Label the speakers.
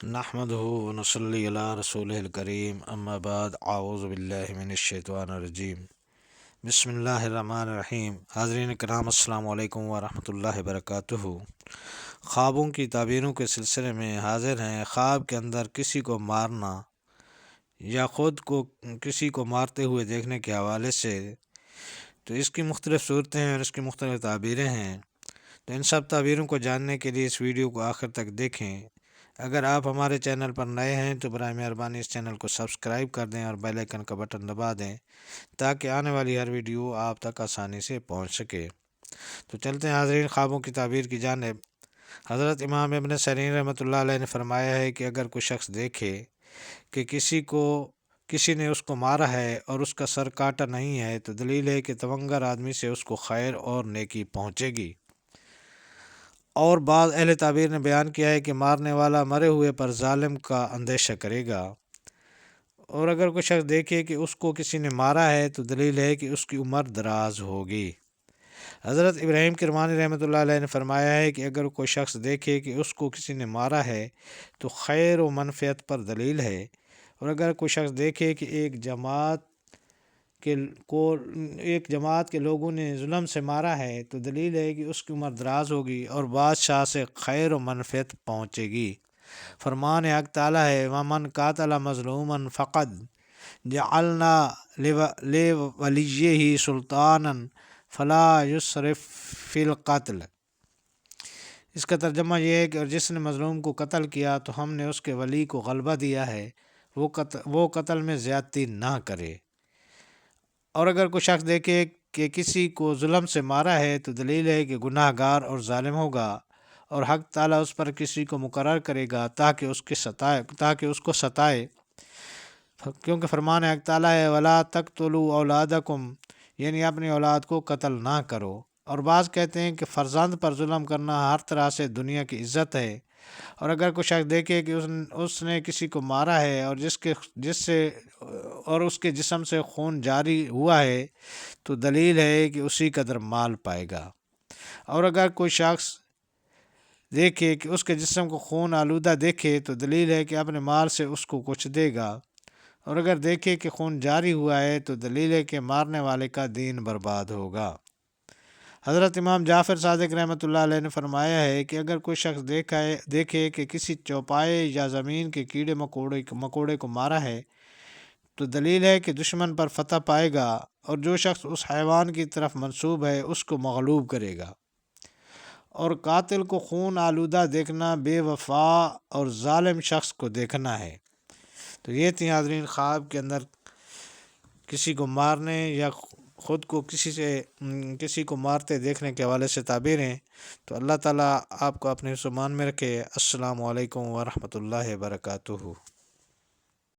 Speaker 1: نحمدہ ونصلی علی رسولہ الکریم اما بعد اعوذ باللہ من الشیطان الرجیم بسم اللہ الرحمن الرحیم۔ حاضرین کرام السلام علیکم ورحمۃ اللہ وبرکاتہ۔ خوابوں کی تعبیروں کے سلسلے میں حاضر ہیں۔ خواب کے اندر کسی کو مارنا یا خود کو کسی کو مارتے ہوئے دیکھنے کے حوالے سے تو اس کی مختلف صورتیں ہیں اور اس کی مختلف تعبیریں ہیں۔ تو ان سب تعبیروں کو جاننے کے لیے اس ویڈیو کو آخر تک دیکھیں۔ اگر آپ ہمارے چینل پر نئے ہیں تو برائے مہربانی اس چینل کو سبسکرائب کر دیں اور بیل آئیکن کا بٹن دبا دیں تاکہ آنے والی ہر ویڈیو آپ تک آسانی سے پہنچ سکے۔ تو چلتے ہیں حاضرین خوابوں کی تعبیر کی جانب۔ حضرت امام ابن سیرین رحمۃ اللہ علیہ نے فرمایا ہے کہ اگر کوئی شخص دیکھے کہ کسی نے اس کو مارا ہے اور اس کا سر کاٹا نہیں ہے تو دلیل ہے کہ توانگر آدمی سے اس کو خیر اور نیکی پہنچے گی۔ اور بعض اہل تعبیر نے بیان کیا ہے کہ مارنے والا مرے ہوئے پر ظالم کا اندیشہ کرے گا۔ اور اگر کوئی شخص دیکھے کہ اس کو کسی نے مارا ہے تو دلیل ہے کہ اس کی عمر دراز ہوگی۔ حضرت ابراہیم کرمانی رحمۃ اللہ علیہ نے فرمایا ہے کہ اگر کوئی شخص دیکھے کہ اس کو کسی نے مارا ہے تو خیر و منفعت پر دلیل ہے۔ اور اگر کوئی شخص دیکھے کہ ایک جماعت کے لوگوں نے ظلم سے مارا ہے تو دلیل ہے کہ اس کی عمر دراز ہوگی اور بادشاہ سے خیر و منفعت پہنچے گی۔ فرمان حق تعالیٰ ہے وَمَنْ قَاتَلَ مَظْلُومًا فَقَدْ جَعَلْنَا لِوَلِيِّهِ سُلْطَانًا فَلَا يُسْرِفْ فِي الْقَتْلِ۔ اس کا ترجمہ یہ ہے کہ اور جس نے مظلوم کو قتل کیا تو ہم نے اس کے ولی کو غلبہ دیا ہے، وہ قتل میں زیادتی نہ کرے۔ اور اگر کوئی شخص دیکھے کہ کسی کو ظلم سے مارا ہے تو دلیل ہے کہ گناہ گار اور ظالم ہوگا اور حق تعالیٰ اس پر کسی کو مقرر کرے گا تاکہ اس کو ستائے، کیونکہ فرمان حق تعالیٰ ہے وَلَا تَقْتُلُوا أَوْلَادَكُمْ، یعنی اپنی اولاد کو قتل نہ کرو۔ اور بعض کہتے ہیں کہ فرزند پر ظلم کرنا ہر طرح سے دنیا کی عزت ہے۔ اور اگر کوئی شخص دیکھے کہ اس نے کسی کو مارا ہے اور اس کے جسم سے خون جاری ہوا ہے تو دلیل ہے کہ اسی قدر مال پائے گا۔ اور اگر کوئی شخص دیکھے کہ اس کے جسم کو خون آلودہ دیکھے تو دلیل ہے کہ اپنے مال سے اس کو کچھ دے گا۔ اور اگر دیکھے کہ خون جاری ہوا ہے تو دلیل ہے کہ مارنے والے کا دین برباد ہوگا۔ حضرت امام جعفر صادق رحمۃ اللہ علیہ نے فرمایا ہے کہ اگر کوئی شخص دیکھے کہ کسی چوپائے یا زمین کے کیڑے مکوڑے کو مارا ہے تو دلیل ہے کہ دشمن پر فتح پائے گا اور جو شخص اس حیوان کی طرف منسوب ہے اس کو مغلوب کرے گا۔ اور قاتل کو خون آلودہ دیکھنا بے وفا اور ظالم شخص کو دیکھنا ہے۔ تو یہ تھی حاضرین خواب کے اندر کسی کو مارنے یا خود کو کسی کو مارتے دیکھنے کے حوالے سے تعبیریں۔ تو اللہ تعالیٰ آپ کو اپنے حفظ و امان میں رکھے۔ السلام علیکم ورحمۃ اللہ وبرکاتہ۔